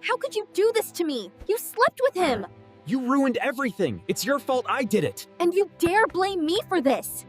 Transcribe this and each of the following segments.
How could you do this to me? You slept with him! You ruined everything. It's your fault I did it. And you dare blame me for this!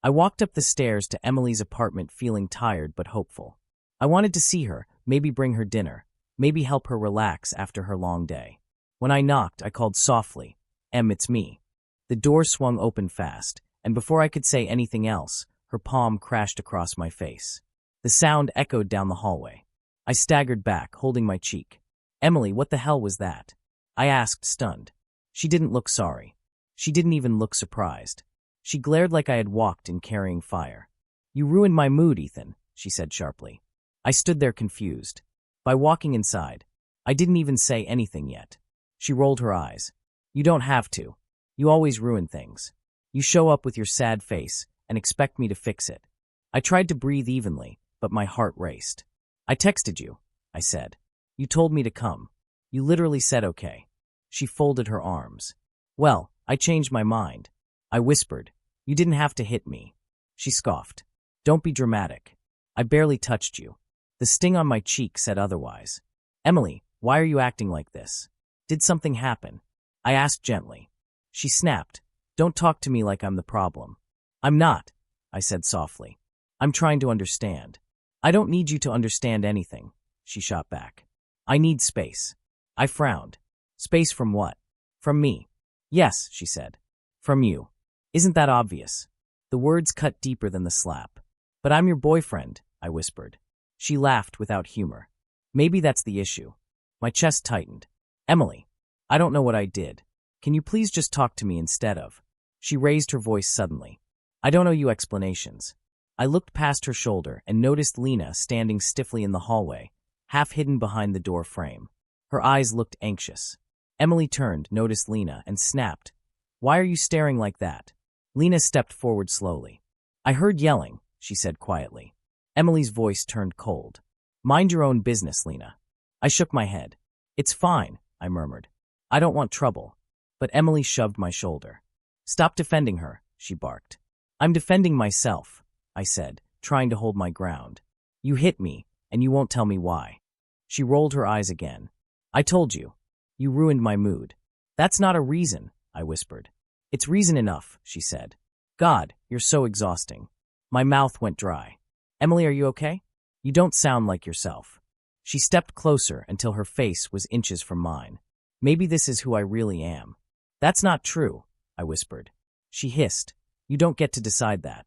I walked up the stairs to Emily's apartment feeling tired but hopeful. I wanted to see her, maybe bring her dinner, maybe help her relax after her long day. When I knocked, I called softly, "Em, it's me." The door swung open fast, and before I could say anything else, her palm crashed across my face. The sound echoed down the hallway. I staggered back, holding my cheek. "Emily, what the hell was that?" I asked, stunned. She didn't look sorry. She didn't even look surprised. She glared like I had walked in carrying fire. "You ruined my mood, Ethan," she said sharply. I stood there confused. By walking inside, I didn't even say anything yet. She rolled her eyes. "You don't have to. You always ruin things. You show up with your sad face and expect me to fix it." I tried to breathe evenly, but my heart raced. "I texted you," I said. "You told me to come. You literally said okay." She folded her arms. "Well, I changed my mind." I whispered, "You didn't have to hit me." She scoffed. "Don't be dramatic. I barely touched you." The sting on my cheek said otherwise. "Emily, why are you acting like this? Did something happen?" I asked gently. She snapped, "Don't talk to me like I'm the problem." "I'm not," I said softly. "I'm trying to understand." "I don't need you to understand anything," she shot back. "I need space." I frowned. "Space from what?" "From me." "Yes," she said. "From you. Isn't that obvious?" The words cut deeper than the slap. "But I'm your boyfriend," I whispered. She laughed without humor. "Maybe that's the issue." My chest tightened. "Emily, I don't know what I did. Can you please just talk to me instead of—" She raised her voice suddenly. "I don't owe you explanations." I looked past her shoulder and noticed Lena standing stiffly in the hallway, half hidden behind the door frame. Her eyes looked anxious. Emily turned, noticed Lena, and snapped, "Why are you staring like that?" Lena stepped forward slowly. "I heard yelling," she said quietly. Emily's voice turned cold. "Mind your own business, Lena." I shook my head. "It's fine," I murmured. "I don't want trouble." But Emily shoved my shoulder. "Stop defending her," she barked. "I'm defending myself," I said, trying to hold my ground. "You hit me, and you won't tell me why." She rolled her eyes again. "I told you. You ruined my mood." "That's not a reason," I whispered. "It's reason enough," she said. "God, you're so exhausting." My mouth went dry. "Emily, are you okay? You don't sound like yourself." She stepped closer until her face was inches from mine. "Maybe this is who I really am." "That's not true," I whispered. She hissed, "You don't get to decide that."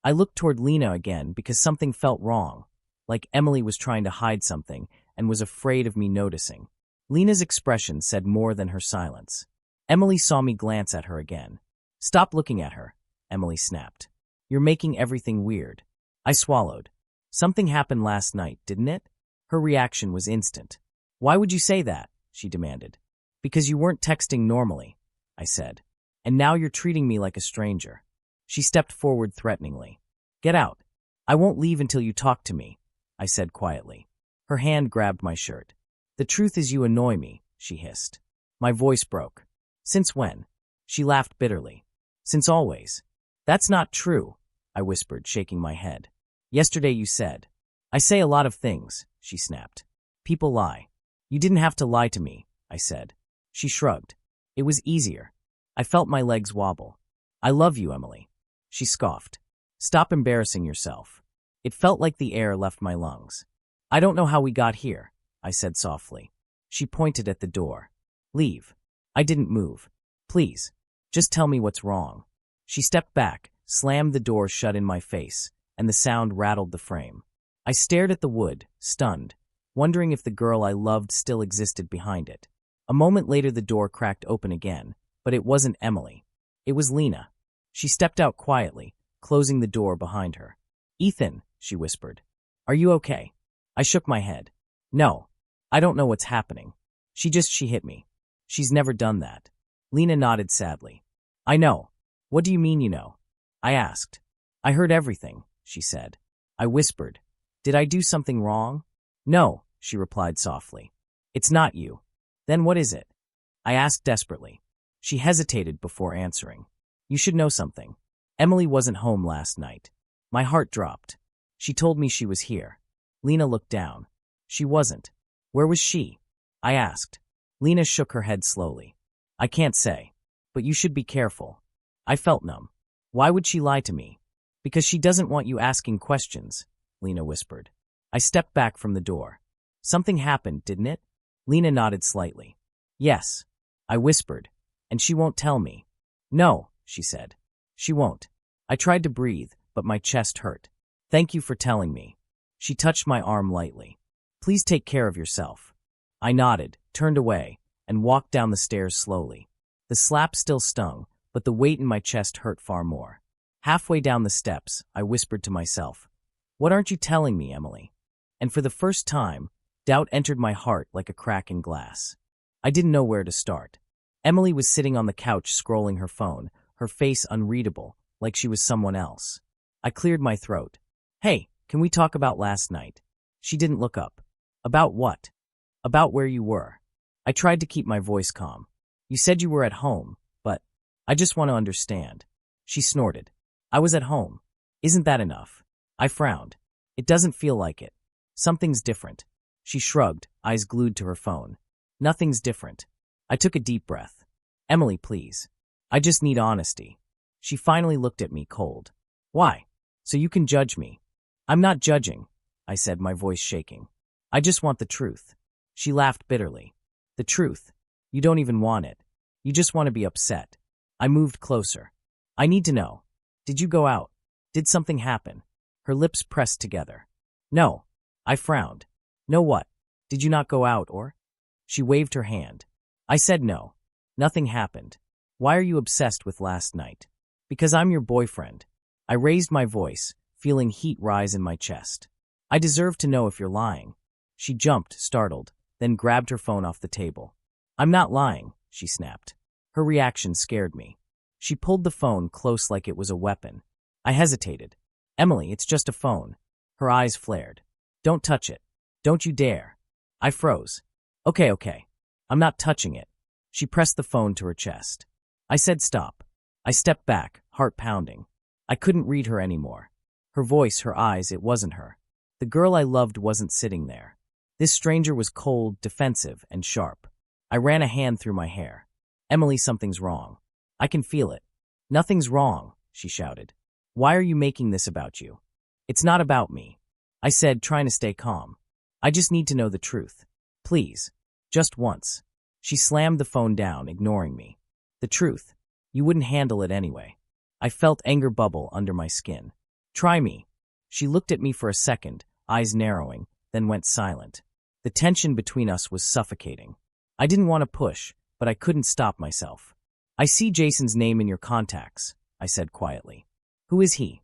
I looked toward Lena again because something felt wrong, like Emily was trying to hide something and was afraid of me noticing. Lena's expression said more than her silence. Emily saw me glance at her again. "Stop looking at her," Emily snapped. "You're making everything weird." I swallowed. "Something happened last night, didn't it?" Her reaction was instant. "Why would you say that?" she demanded. "Because you weren't texting normally," I said. "And now you're treating me like a stranger." She stepped forward threateningly. "Get out. I won't leave until you talk to me," I said quietly. Her hand grabbed my shirt. "The truth is you annoy me," she hissed. My voice broke. "Since when?" She laughed bitterly. "Since always." "That's not true," I whispered, shaking my head. "Yesterday you said—" "I say a lot of things," she snapped. "People lie." "You didn't have to lie to me," I said. She shrugged. "It was easier." I felt my legs wobble. "I love you, Emily." She scoffed. "Stop embarrassing yourself." It felt like the air left my lungs. "I don't know how we got here," I said softly. She pointed at the door. "Leave." I didn't move. "Please, just tell me what's wrong." She stepped back, slammed the door shut in my face, and the sound rattled the frame. I stared at the wood, stunned, wondering if the girl I loved still existed behind it. A moment later the door cracked open again, but it wasn't Emily. It was Lena. She stepped out quietly, closing the door behind her. "Ethan," she whispered. "Are you okay?" I shook my head. "No. I don't know what's happening. She hit me. She's never done that." Lena nodded sadly. "I know. What do you mean you know?" I asked. "I heard everything," she said. I whispered. "Did I do something wrong?" "No," she replied softly. "It's not you." "Then what is it?" I asked desperately. She hesitated before answering. "You should know something. Emily wasn't home last night." My heart dropped. She told me she was here. Lena looked down. "She wasn't." "Where was she?" I asked. Lena shook her head slowly. I can't say. But you should be careful. I felt numb. Why would she lie to me? Because she doesn't want you asking questions, Lena whispered. I stepped back from the door. Something happened, didn't it? Lena nodded slightly. Yes, I whispered. And she won't tell me. No, she said. She won't. I tried to breathe, but my chest hurt. Thank you for telling me. She touched my arm lightly. Please take care of yourself. I nodded, turned away, and walked down the stairs slowly. The slap still stung, but the weight in my chest hurt far more. Halfway down the steps, I whispered to myself, "What aren't you telling me, Emily?" And for the first time, doubt entered my heart like a crack in glass. I didn't know where to start. Emily was sitting on the couch scrolling her phone, her face unreadable, like she was someone else. I cleared my throat. "Hey, can we talk about last night?" She didn't look up. "About what?" "About where you were." I tried to keep my voice calm. "You said you were at home, but I just want to understand." She snorted. "I was at home. Isn't that enough?" I frowned. "It doesn't feel like it. Something's different." She shrugged, eyes glued to her phone. "Nothing's different." I took a deep breath. "Emily, please. I just need honesty." She finally looked at me cold. "Why? So you can judge me." "I'm not judging," I said, my voice shaking. "I just want the truth." She laughed bitterly. "The truth? You don't even want it. You just want to be upset." I moved closer. "I need to know. Did you go out? Did something happen?" Her lips pressed together. "No." I frowned. "No what? Did you not go out or?" She waved her hand. I said no. Nothing happened. "Why are you obsessed with last night?" "Because I'm your boyfriend." I raised my voice, feeling heat rise in my chest. "I deserve to know if you're lying." She jumped, startled, then grabbed her phone off the table. "I'm not lying," she snapped. Her reaction scared me. She pulled the phone close like it was a weapon. I hesitated. "Emily, it's just a phone." Her eyes flared. "Don't touch it. Don't you dare." I froze. Okay. I'm not touching it." She pressed the phone to her chest. I said stop. I stepped back, heart pounding. I couldn't read her anymore. Her voice, her eyes, it wasn't her. The girl I loved wasn't sitting there. This stranger was cold, defensive, and sharp. I ran a hand through my hair. "Emily, something's wrong. I can feel it." "Nothing's wrong," she shouted. "Why are you making this about you?" "It's not about me," I said, trying to stay calm. "I just need to know the truth. Please. Just once." She slammed the phone down, ignoring me. "The truth. You wouldn't handle it anyway." I felt anger bubble under my skin. "Try me." She looked at me for a second, eyes narrowing, then went silent. The tension between us was suffocating. I didn't want to push, but I couldn't stop myself. "I see Jason's name in your contacts," I said quietly. "Who is he?"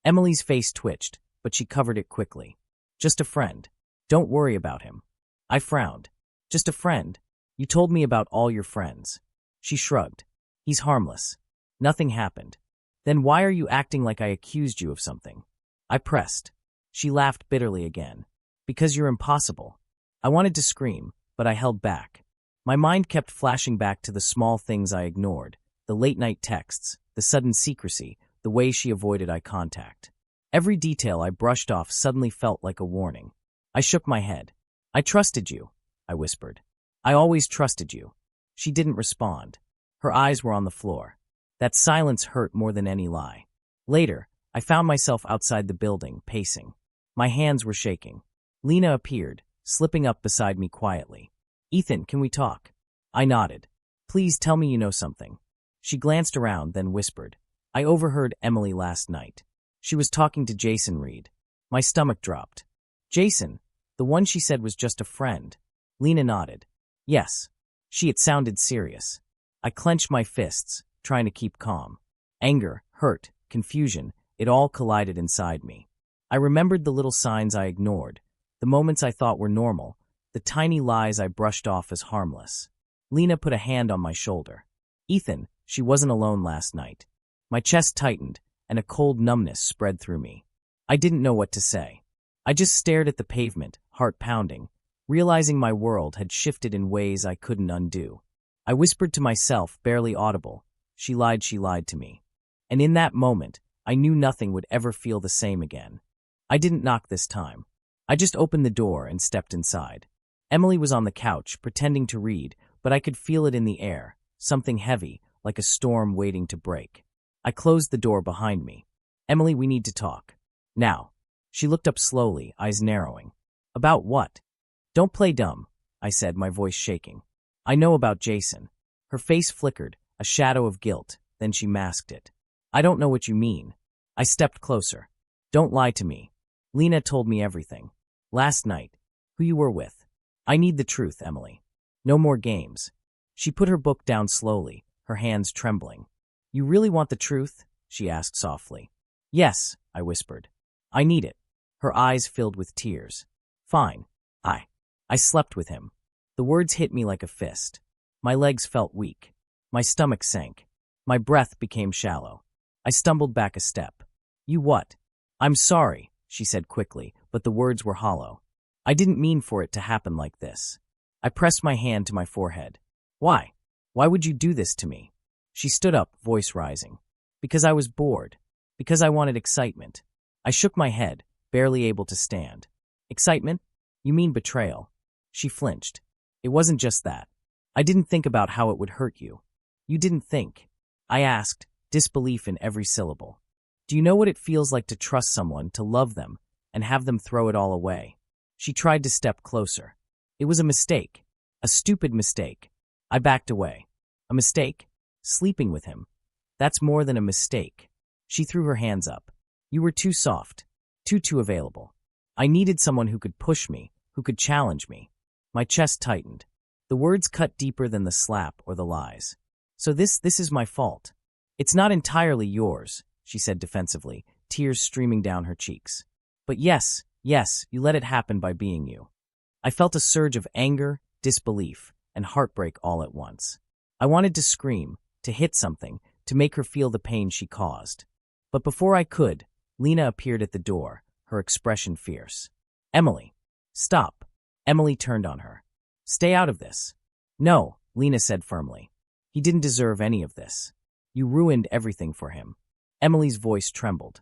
Emily's face twitched, but she covered it quickly. "Just a friend. Don't worry about him." I frowned. "Just a friend? You told me about all your friends." She shrugged. "He's harmless. Nothing happened." "Then why are you acting like I accused you of something?" I pressed. She laughed bitterly again. "Because you're impossible." I wanted to scream, but I held back. My mind kept flashing back to the small things I ignored, the late-night texts, the sudden secrecy, the way she avoided eye contact. Every detail I brushed off suddenly felt like a warning. I shook my head. "I trusted you," I whispered. "I always trusted you." She didn't respond. Her eyes were on the floor. That silence hurt more than any lie. Later, I found myself outside the building, pacing. My hands were shaking. Lena appeared, slipping up beside me quietly. "Ethan, can we talk?" I nodded. "Please tell me you know something." She glanced around, then whispered, "I overheard Emily last night. She was talking to Jason Reed." My stomach dropped. "Jason? The one she said was just a friend." Lena nodded. "Yes." It sounded serious. I clenched my fists, trying to keep calm. Anger, hurt, confusion, it all collided inside me. I remembered the little signs I ignored, the moments I thought were normal, the tiny lies I brushed off as harmless. Lena put a hand on my shoulder. "Ethan, she wasn't alone last night." My chest tightened, and a cold numbness spread through me. I didn't know what to say. I just stared at the pavement, heart pounding, realizing my world had shifted in ways I couldn't undo. I whispered to myself, barely audible, she lied to me." And in that moment, I knew nothing would ever feel the same again. I didn't knock this time. I just opened the door and stepped inside. Emily was on the couch, pretending to read, but I could feel it in the air, something heavy, like a storm waiting to break. I closed the door behind me. Emily, we need to talk. Now. She looked up slowly, eyes narrowing. About what? Don't play dumb, I said, my voice shaking. I know about Jason. Her face flickered, a shadow of guilt, then she masked it. I don't know what you mean. I stepped closer. Don't lie to me. Lena told me everything. Last night. Who you were with. I need the truth, Emily. No more games. She put her book down slowly, her hands trembling. You really want the truth? She asked softly. Yes, I whispered. I need it. Her eyes filled with tears. Fine. I slept with him. The words hit me like a fist. My legs felt weak. My stomach sank. My breath became shallow. I stumbled back a step. You what? I'm sorry, she said quickly, but the words were hollow. I didn't mean for it to happen like this. I pressed my hand to my forehead. Why? Why would you do this to me? She stood up, voice rising. Because I was bored. Because I wanted excitement. I shook my head, barely able to stand. Excitement? You mean betrayal? She flinched. It wasn't just that. I didn't think about how it would hurt you. You didn't think. I asked, disbelief in every syllable. Do you know what it feels like to trust someone, to love them, and have them throw it all away? She tried to step closer. It was a mistake. A stupid mistake. I backed away. A mistake? Sleeping with him. That's more than a mistake. She threw her hands up. You were too soft. Too available. I needed someone who could push me, who could challenge me. My chest tightened. The words cut deeper than the slap or the lies. So this is my fault. It's not entirely yours, she said defensively, tears streaming down her cheeks. But yes, you let it happen by being you. I felt a surge of anger, disbelief, and heartbreak all at once. I wanted to scream, to hit something, to make her feel the pain she caused. But before I could, Lena appeared at the door, her expression fierce. Emily. Stop. Emily turned on her. Stay out of this. No, Lena said firmly. He didn't deserve any of this. You ruined everything for him. Emily's voice trembled.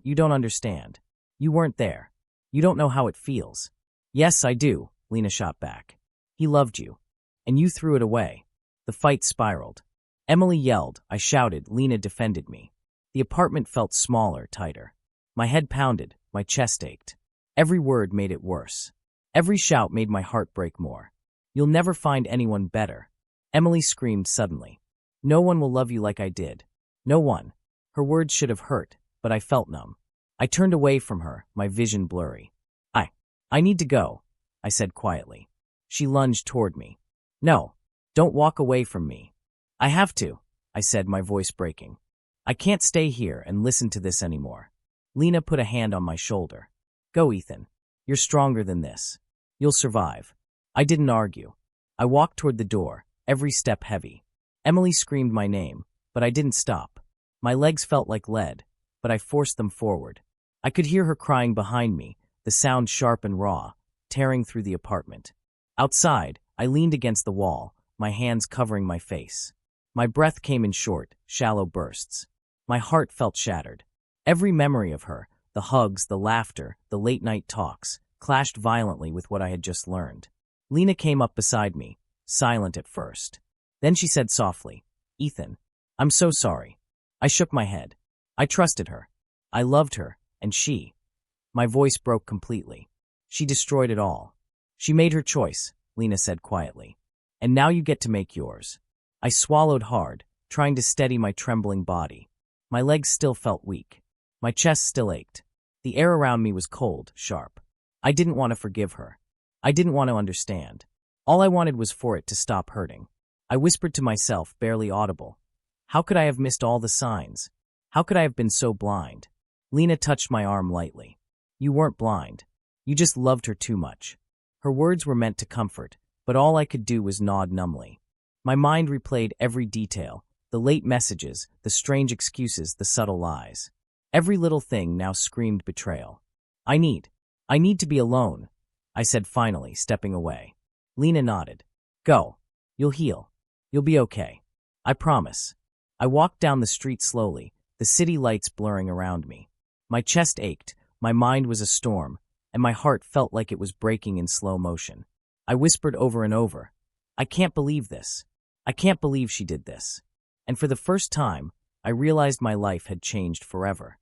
You don't understand. You weren't there. You don't know how it feels. Yes, I do, Lena shot back. He loved you. And you threw it away. The fight spiraled. Emily yelled, I shouted, Lena defended me. The apartment felt smaller, tighter. My head pounded, my chest ached. Every word made it worse. Every shout made my heart break more. You'll never find anyone better. Emily screamed suddenly. No one will love you like I did. No one. Her words should have hurt, but I felt numb. I turned away from her, my vision blurry. I need to go, I said quietly. She lunged toward me. No, don't walk away from me. I have to, I said, my voice breaking. I can't stay here and listen to this anymore. Lena put a hand on my shoulder. Go, Ethan. You're stronger than this. You'll survive. I didn't argue. I walked toward the door, every step heavy. Emily screamed my name, but I didn't stop. My legs felt like lead, but I forced them forward. I could hear her crying behind me, the sound sharp and raw, tearing through the apartment. Outside, I leaned against the wall, my hands covering my face. My breath came in short, shallow bursts. My heart felt shattered. Every memory of her, the hugs, the laughter, the late-night talks, clashed violently with what I had just learned. Lena came up beside me, silent at first. Then she said softly, Ethan, I'm so sorry. I shook my head. I trusted her. I loved her, and she. My voice broke completely. She destroyed it all. She made her choice, Lena said quietly. And now you get to make yours. I swallowed hard, trying to steady my trembling body. My legs still felt weak. My chest still ached. The air around me was cold, sharp. I didn't want to forgive her. I didn't want to understand. All I wanted was for it to stop hurting. I whispered to myself, barely audible. How could I have missed all the signs? How could I have been so blind? Lena touched my arm lightly. You weren't blind. You just loved her too much. Her words were meant to comfort, but all I could do was nod numbly. My mind replayed every detail, the late messages, the strange excuses, the subtle lies. Every little thing now screamed betrayal. I need to be alone, I said finally, stepping away. Lena nodded. Go. You'll heal. You'll be okay. I promise. I walked down the street slowly, the city lights blurring around me. My chest ached, my mind was a storm, and my heart felt like it was breaking in slow motion. I whispered over and over. I can't believe this. I can't believe she did this. And for the first time, I realized my life had changed forever.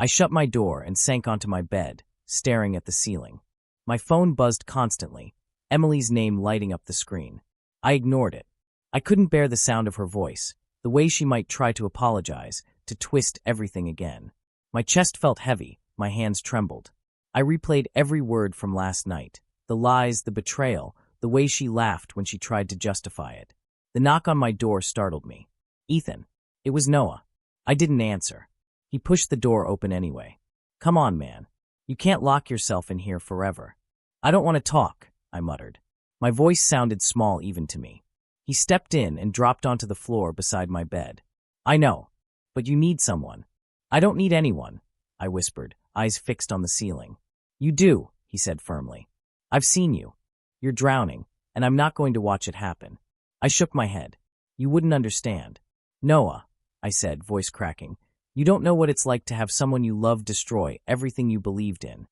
I shut my door and sank onto my bed, staring at the ceiling. My phone buzzed constantly, Emily's name lighting up the screen. I ignored it. I couldn't bear the sound of her voice, the way she might try to apologize, to twist everything again. My chest felt heavy, my hands trembled. I replayed every word from last night, the lies, the betrayal, the way she laughed when she tried to justify it. The knock on my door startled me. Ethan. It was Noah. I didn't answer. He pushed the door open anyway. Come on, man. You can't lock yourself in here forever. I don't want to talk, I muttered. My voice sounded small even to me. He stepped in and dropped onto the floor beside my bed. I know, but you need someone. I don't need anyone, I whispered, eyes fixed on the ceiling. You do, he said firmly. I've seen you. You're drowning, and I'm not going to watch it happen. I shook my head. You wouldn't understand. Noah, I said, voice cracking. You don't know what it's like to have someone you love destroy everything you believed in.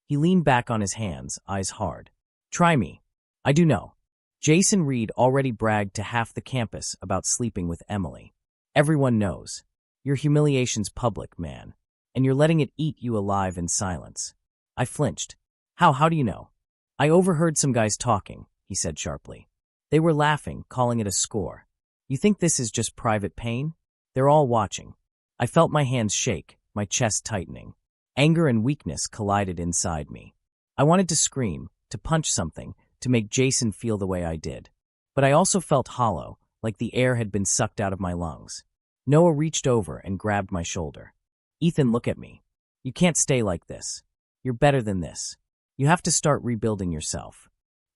He leaned back on his hands, eyes hard. Try me. I do know. Jason Reed already bragged to half the campus about sleeping with Emily. Everyone knows. Your humiliation's public, man, and you're letting it eat you alive in silence. I flinched. How do you know? I overheard some guys talking, he said sharply. They were laughing, calling it a score. You think this is just private pain? They're all watching. I felt my hands shake, my chest tightening. Anger and weakness collided inside me. I wanted to scream, to punch something, to make Jason feel the way I did. But I also felt hollow, like the air had been sucked out of my lungs. Noah reached over and grabbed my shoulder. Ethan, look at me. You can't stay like this. You're better than this. You have to start rebuilding yourself.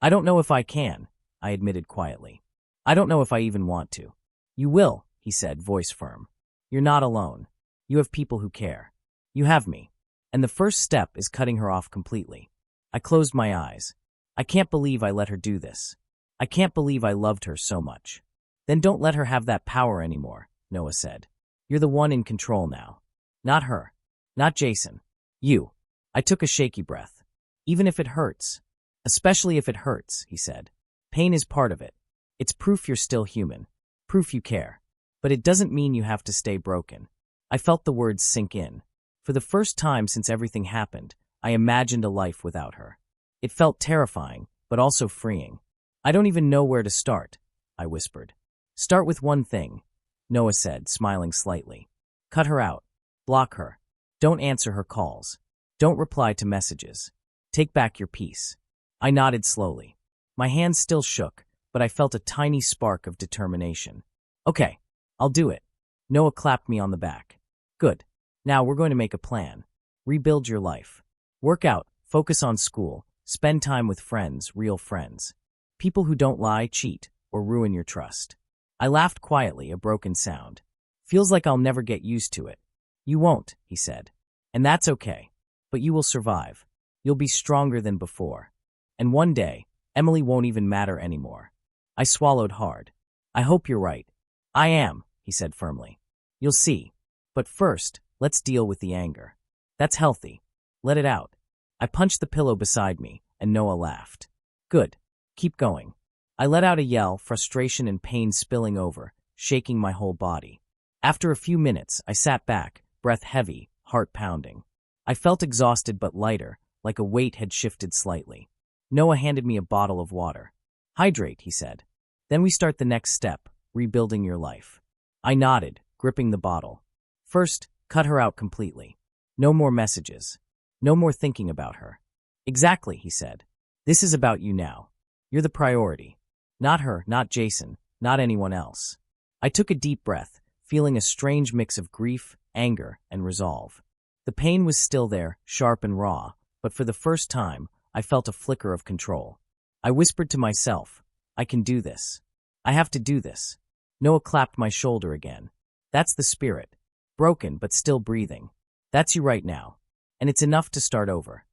I don't know if I can, I admitted quietly. I don't know if I even want to. You will, he said, voice firm. You're not alone. You have people who care. You have me. And the first step is cutting her off completely. I closed my eyes. I can't believe I let her do this. I can't believe I loved her so much. Then don't let her have that power anymore, Noah said. You're the one in control now. Not her. Not Jason. You. I took a shaky breath. Even if it hurts. Especially if it hurts, he said. Pain is part of it. It's proof you're still human. Proof you care. But it doesn't mean you have to stay broken. I felt the words sink in. For the first time since everything happened, I imagined a life without her. It felt terrifying, but also freeing. I don't even know where to start, I whispered. Start with one thing, Noah said, smiling slightly. Cut her out. Block her. Don't answer her calls. Don't reply to messages. Take back your peace. I nodded slowly. My hands still shook, but I felt a tiny spark of determination. Okay, I'll do it. Noah clapped me on the back. Good. Now we're going to make a plan. Rebuild your life. Work out, focus on school, spend time with friends, real friends. People who don't lie, cheat, or ruin your trust. I laughed quietly, a broken sound. Feels like I'll never get used to it. You won't, he said. And that's okay. But you will survive. You'll be stronger than before. And one day, Emily won't even matter anymore. I swallowed hard. I hope you're right. I am, he said firmly. You'll see. But first, let's deal with the anger. That's healthy. Let it out. I punched the pillow beside me, and Noah laughed. Good. Keep going. I let out a yell, frustration and pain spilling over, shaking my whole body. After a few minutes, I sat back, breath heavy, heart pounding. I felt exhausted but lighter, like a weight had shifted slightly. Noah handed me a bottle of water. Hydrate, he said. Then we start the next step, rebuilding your life. I nodded, gripping the bottle. First, cut her out completely. No more messages. No more thinking about her. Exactly, he said. This is about you now. You're the priority. Not her, not Jason, not anyone else. I took a deep breath, feeling a strange mix of grief, anger, and resolve. The pain was still there, sharp and raw, but for the first time, I felt a flicker of control. I whispered to myself, I can do this. I have to do this. Noah clapped my shoulder again. That's the spirit. Broken, but still breathing. That's you right now. And it's enough to start over.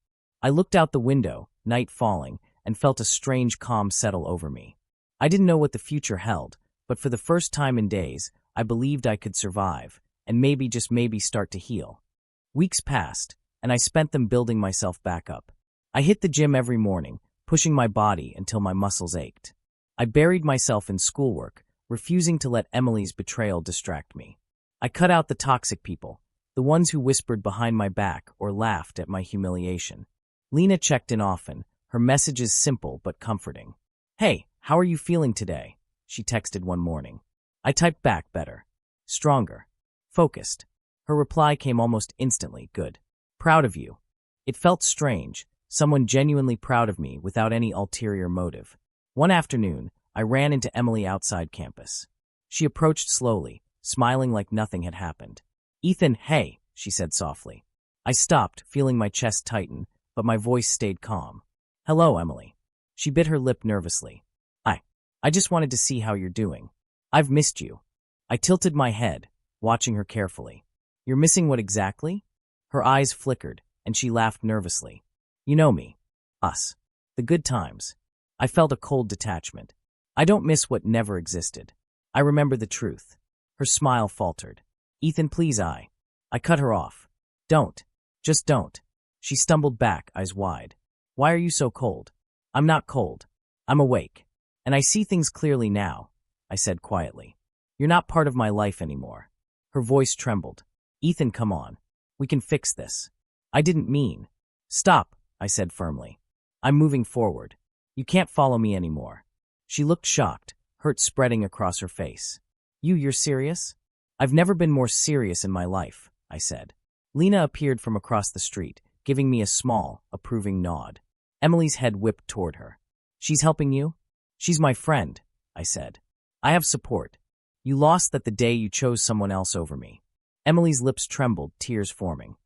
I looked out the window, night falling, and felt a strange calm settle over me. I didn't know what the future held, but for the first time in days, I believed I could survive, and maybe, just maybe, start to heal. Weeks passed, and I spent them building myself back up. I hit the gym every morning, pushing my body until my muscles ached. I buried myself in schoolwork, refusing to let Emily's betrayal distract me. I cut out the toxic people, the ones who whispered behind my back or laughed at my humiliation. Lena checked in often, her messages simple but comforting. "Hey, how are you feeling today?" she texted one morning. I typed back better. Stronger. Focused. Her reply came almost instantly. "Good. Proud of you." It felt strange, someone genuinely proud of me without any ulterior motive. One afternoon, I ran into Emily outside campus. She approached slowly, smiling like nothing had happened. "Ethan, hey," she said softly. I stopped, feeling my chest tighten, but my voice stayed calm. "Hello, Emily." She bit her lip nervously. I just wanted to see how you're doing. I've missed you." I tilted my head, watching her carefully. "You're missing what exactly?" Her eyes flickered, and she laughed nervously. "You know me. Us. The good times." I felt a cold detachment. I don't miss what never existed. I remember the truth. Her smile faltered. "Ethan, please." I cut her off. "Don't. Just don't." She stumbled back, eyes wide. "Why are you so cold?" "I'm not cold. I'm awake. And I see things clearly now," I said quietly. "You're not part of my life anymore." Her voice trembled. "Ethan, come on. We can fix this." "I didn't mean." "Stop," I said firmly. "I'm moving forward. You can't follow me anymore." She looked shocked, hurt spreading across her face. You're serious?" "I've never been more serious in my life," I said. Lena appeared from across the street, giving me a small, approving nod. Emily's head whipped toward her. "She's helping you?" "She's my friend," I said. "I have support. You lost that the day you chose someone else over me." Emily's lips trembled, tears forming.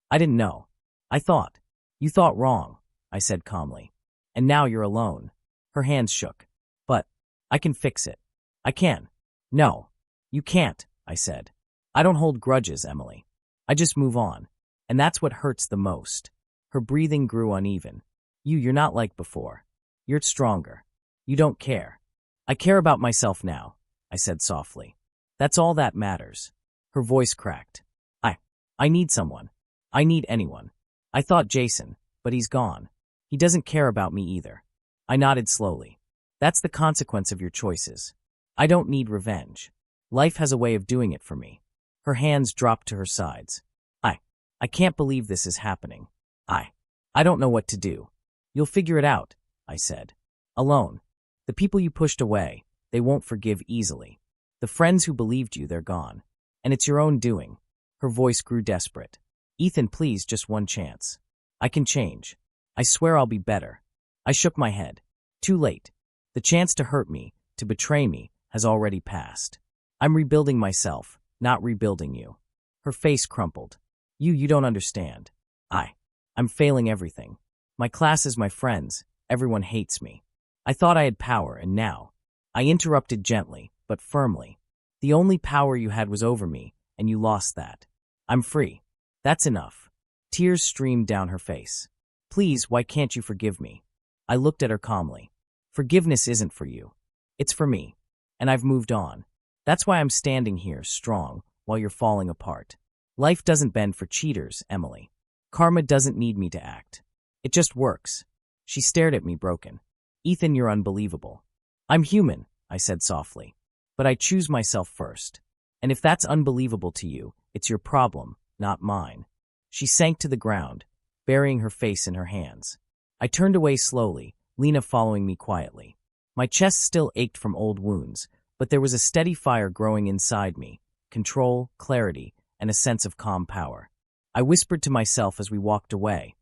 I didn't know. I thought. You thought wrong," I said calmly. "And now you're alone." Her hands shook. "But I can fix it." "I can." "No, you can't," I said. "I don't hold grudges, Emily. I just move on. And that's what hurts the most." Her breathing grew uneven. You're not like before. You're stronger. You don't care." "I care about myself now," I said softly. "That's all that matters." Her voice cracked. I need someone. I need anyone. I thought Jason, but he's gone. He doesn't care about me either." I nodded slowly. "That's the consequence of your choices. I don't need revenge. Life has a way of doing it for me." Her hands dropped to her sides. I can't believe this is happening. I don't know what to do." "You'll figure it out," I said. "Alone. The people you pushed away, they won't forgive easily. The friends who believed you, they're gone. And it's your own doing." Her voice grew desperate. "Ethan, please, just one chance. I can change. I swear I'll be better." I shook my head. Too late. The chance to hurt me, to betray me, has already passed. I'm rebuilding myself, not rebuilding you." Her face crumpled. You don't understand. I'm failing everything. My classes, my friends, everyone hates me. I thought I had power, and now." I interrupted gently, but firmly. "The only power you had was over me, and you lost that. I'm free. That's enough." Tears streamed down her face. "Please, why can't you forgive me?" I looked at her calmly. "Forgiveness isn't for you. It's for me. And I've moved on. That's why I'm standing here, strong, while you're falling apart. Life doesn't bend for cheaters, Emily. Karma doesn't need me to act. It just works." She stared at me, broken. "Ethan, you're unbelievable." "I'm human," I said softly. "But I choose myself first. And if that's unbelievable to you, it's your problem, not mine." She sank to the ground, burying her face in her hands. I turned away slowly, Lena following me quietly. My chest still ached from old wounds, but there was a steady fire growing inside me, control, clarity, and a sense of calm power. I whispered to myself as we walked away,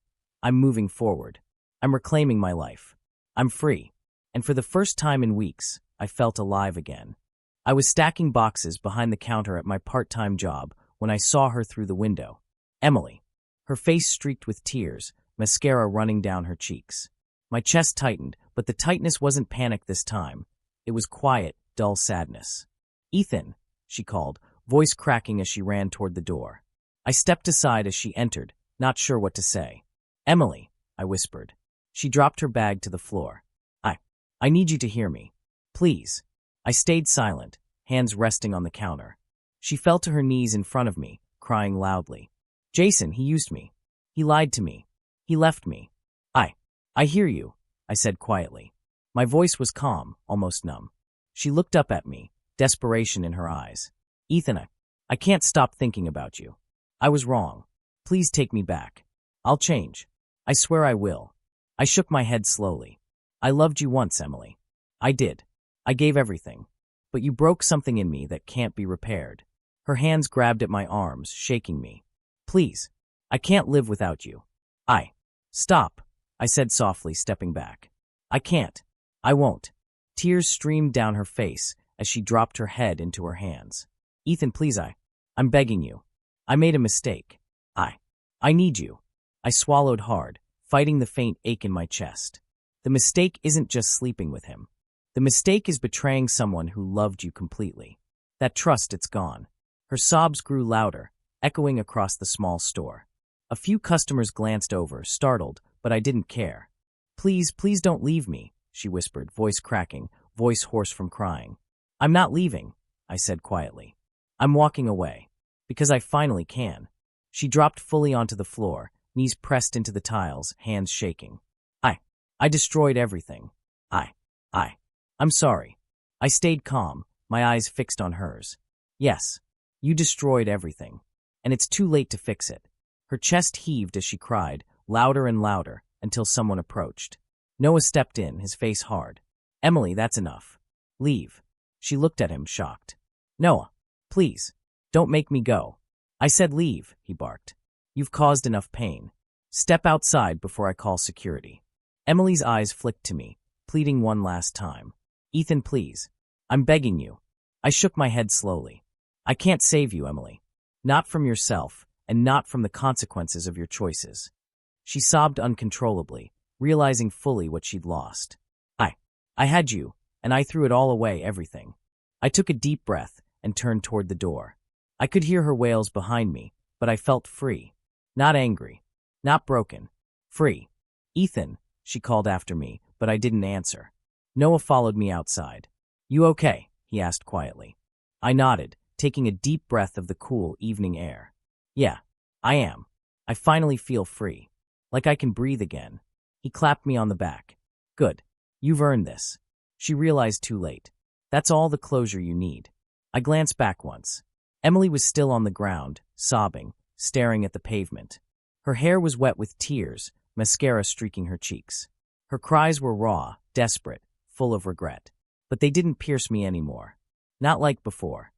"I'm moving forward. I'm reclaiming my life. I'm free." And for the first time in weeks, I felt alive again. I was stacking boxes behind the counter at my part-time job when I saw her through the window. Emily. Her face streaked with tears, mascara running down her cheeks. My chest tightened, but the tightness wasn't panic this time. It was quiet, dull sadness. "Ethan," she called, voice cracking as she ran toward the door. I stepped aside as she entered, not sure what to say. "Emily," I whispered. She dropped her bag to the floor. I need you to hear me. Please." I stayed silent, hands resting on the counter. She fell to her knees in front of me, crying loudly. "Jason, he used me. He lied to me. He left me." I hear you," I said quietly. My voice was calm, almost numb. She looked up at me, desperation in her eyes. Ethan, I can't stop thinking about you. I was wrong. Please take me back. I'll change. I swear I will. I shook my head slowly. I loved you once, Emily. I did. I gave everything. But you broke something in me that can't be repaired. Her hands grabbed at my arms, shaking me. Please. I can't live without you. Stop, I said softly, stepping back. I can't. I won't. Tears streamed down her face as she dropped her head into her hands. Ethan, please, I'm begging you. I made a mistake. I need you. I swallowed hard, fighting the faint ache in my chest. The mistake isn't just sleeping with him. The mistake is betraying someone who loved you completely. That trust, it's gone. Her sobs grew louder, echoing across the small store. A few customers glanced over, startled, but I didn't care. Please don't leave me, she whispered, voice cracking, voice hoarse from crying. I'm not leaving, I said quietly. I'm walking away. Because I finally can. She dropped fully onto the floor, knees pressed into the tiles, hands shaking. I destroyed everything. I'm sorry. I stayed calm, my eyes fixed on hers. Yes, you destroyed everything. And it's too late to fix it. Her chest heaved as she cried, louder and louder, until someone approached. Noah stepped in, his face hard. Emily, that's enough. Leave. She looked at him, shocked. Noah, please, don't make me go. I said leave, he barked. You've caused enough pain. Step outside before I call security. Emily's eyes flicked to me, pleading one last time. Ethan, please. I'm begging you. I shook my head slowly. I can't save you, Emily. Not from yourself, and not from the consequences of your choices. She sobbed uncontrollably, realizing fully what she'd lost. I had you, and I threw it all away, everything. I took a deep breath and turned toward the door. I could hear her wails behind me, but I felt free. Not angry. Not broken. Free. Ethan, she called after me, but I didn't answer. Noah followed me outside. You okay? He asked quietly. I nodded, taking a deep breath of the cool evening air. Yeah, I am. I finally feel free. Like I can breathe again. He clapped me on the back. Good. You've earned this. She realized too late. That's all the closure you need. I glanced back once. Emily was still on the ground, sobbing, staring at the pavement. Her hair was wet with tears, mascara streaking her cheeks. Her cries were raw, desperate, full of regret. But they didn't pierce me anymore. Not like before.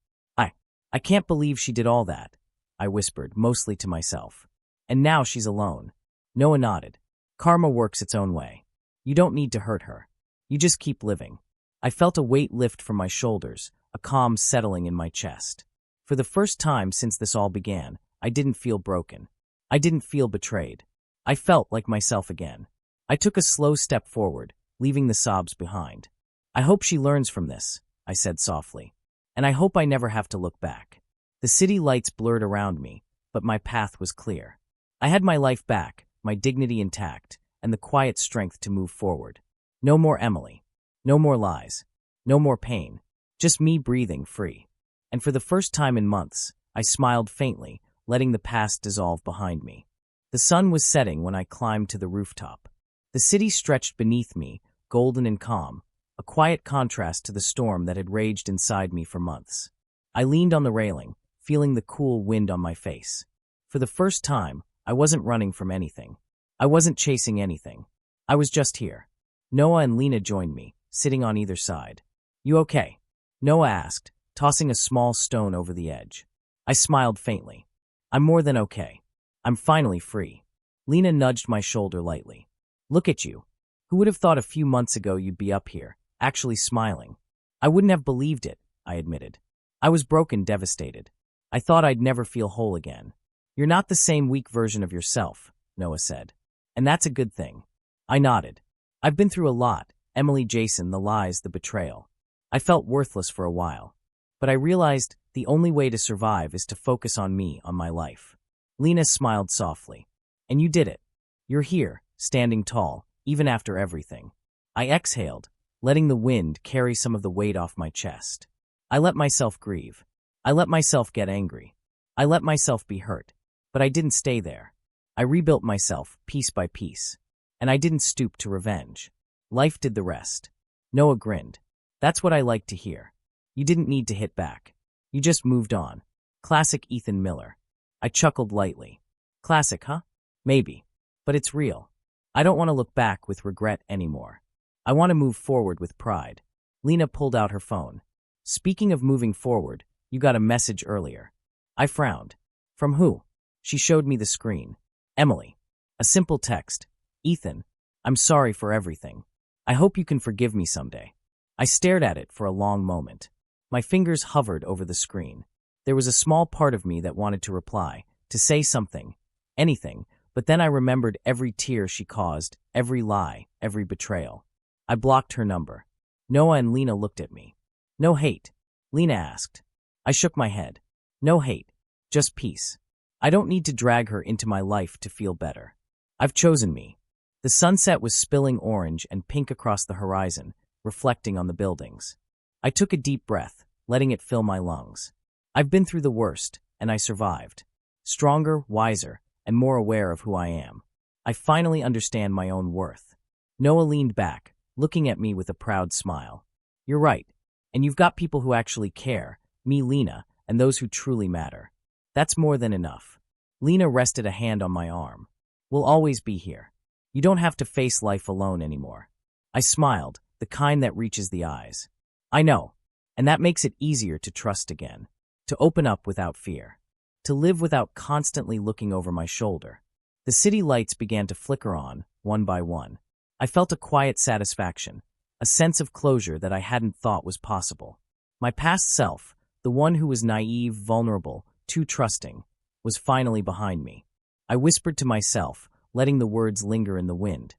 I can't believe she did all that, I whispered, mostly to myself. And now she's alone. Noah nodded. Karma works its own way. You don't need to hurt her. You just keep living. I felt a weight lift from my shoulders, a calm settling in my chest. For the first time since this all began, I didn't feel broken. I didn't feel betrayed. I felt like myself again. I took a slow step forward, leaving the sobs behind. I hope she learns from this, I said softly. And I hope I never have to look back. The city lights blurred around me, but my path was clear. I had my life back, my dignity intact, and the quiet strength to move forward. No more Emily. No more lies. No more pain. Just me breathing free. And for the first time in months, I smiled faintly, letting the past dissolve behind me. The sun was setting when I climbed to the rooftop. The city stretched beneath me, golden and calm, a quiet contrast to the storm that had raged inside me for months. I leaned on the railing, feeling the cool wind on my face. For the first time, I wasn't running from anything. I wasn't chasing anything. I was just here. Noah and Lena joined me, sitting on either side. You okay? Noah asked, tossing a small stone over the edge. I smiled faintly. I'm more than okay. I'm finally free. Lena nudged my shoulder lightly. Look at you. Who would have thought a few months ago you'd be up here, actually smiling? I wouldn't have believed it, I admitted. I was broken, devastated. I thought I'd never feel whole again. You're not the same weak version of yourself, Noah said. And that's a good thing. I nodded. I've been through a lot, Emily, Jason, the lies, the betrayal. I felt worthless for a while. But I realized the only way to survive is to focus on me, on my life. Lena smiled softly. And you did it. You're here, standing tall, even after everything. I exhaled, letting the wind carry some of the weight off my chest. I let myself grieve. I let myself get angry. I let myself be hurt. But I didn't stay there. I rebuilt myself, piece by piece. And I didn't stoop to revenge. Life did the rest. Noah grinned. That's what I like to hear. You didn't need to hit back. You just moved on. Classic Ethan Miller. I chuckled lightly. Classic, huh? Maybe. But it's real. I don't want to look back with regret anymore. I want to move forward with pride. Lena pulled out her phone. Speaking of moving forward, you got a message earlier. I frowned. From who? She showed me the screen. Emily. A simple text. Ethan, I'm sorry for everything. I hope you can forgive me someday. I stared at it for a long moment. My fingers hovered over the screen. There was a small part of me that wanted to reply, to say something, anything, but then I remembered every tear she caused, every lie, every betrayal. I blocked her number. Noah and Lena looked at me. No hate, Lena asked. I shook my head. No hate, just peace. I don't need to drag her into my life to feel better. I've chosen me. The sunset was spilling orange and pink across the horizon, reflecting on the buildings. I took a deep breath, letting it fill my lungs. I've been through the worst, and I survived. Stronger, wiser, and more aware of who I am. I finally understand my own worth. Noah leaned back, looking at me with a proud smile. You're right, and you've got people who actually care, me, Lena, and those who truly matter. That's more than enough. Lena rested a hand on my arm. We'll always be here. You don't have to face life alone anymore. I smiled, the kind that reaches the eyes. I know, and that makes it easier to trust again, to open up without fear, to live without constantly looking over my shoulder. The city lights began to flicker on, one by one. I felt a quiet satisfaction, a sense of closure that I hadn't thought was possible. My past self, the one who was naive, vulnerable, too trusting, was finally behind me. I whispered to myself, letting the words linger in the wind.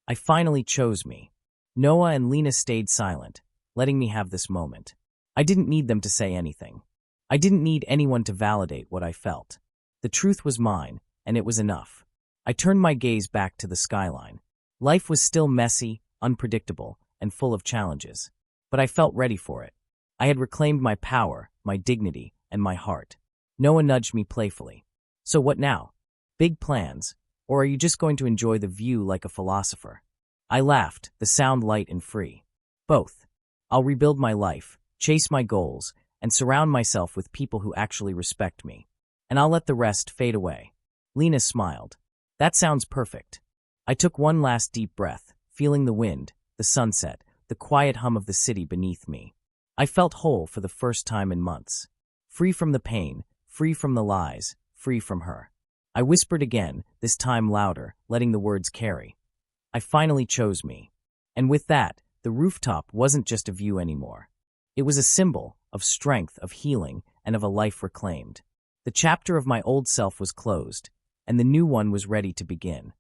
I finally chose me. Noah and Lena stayed silent, letting me have this moment. I didn't need them to say anything. I didn't need anyone to validate what I felt. The truth was mine, and it was enough. I turned my gaze back to the skyline. Life was still messy, unpredictable, and full of challenges. But I felt ready for it. I had reclaimed my power, my dignity, and my heart. Noah nudged me playfully. So what now? Big plans? Or are you just going to enjoy the view like a philosopher? I laughed, the sound light and free. Both. I'll rebuild my life, chase my goals, and surround myself with people who actually respect me. And I'll let the rest fade away. Lena smiled. That sounds perfect. I took one last deep breath, feeling the wind, the sunset, the quiet hum of the city beneath me. I felt whole for the first time in months. Free from the pain, free from the lies, free from her. I whispered again, this time louder, letting the words carry. I finally chose me. And with that, the rooftop wasn't just a view anymore. It was a symbol of strength, of healing, and of a life reclaimed. The chapter of my old self was closed, and the new one was ready to begin.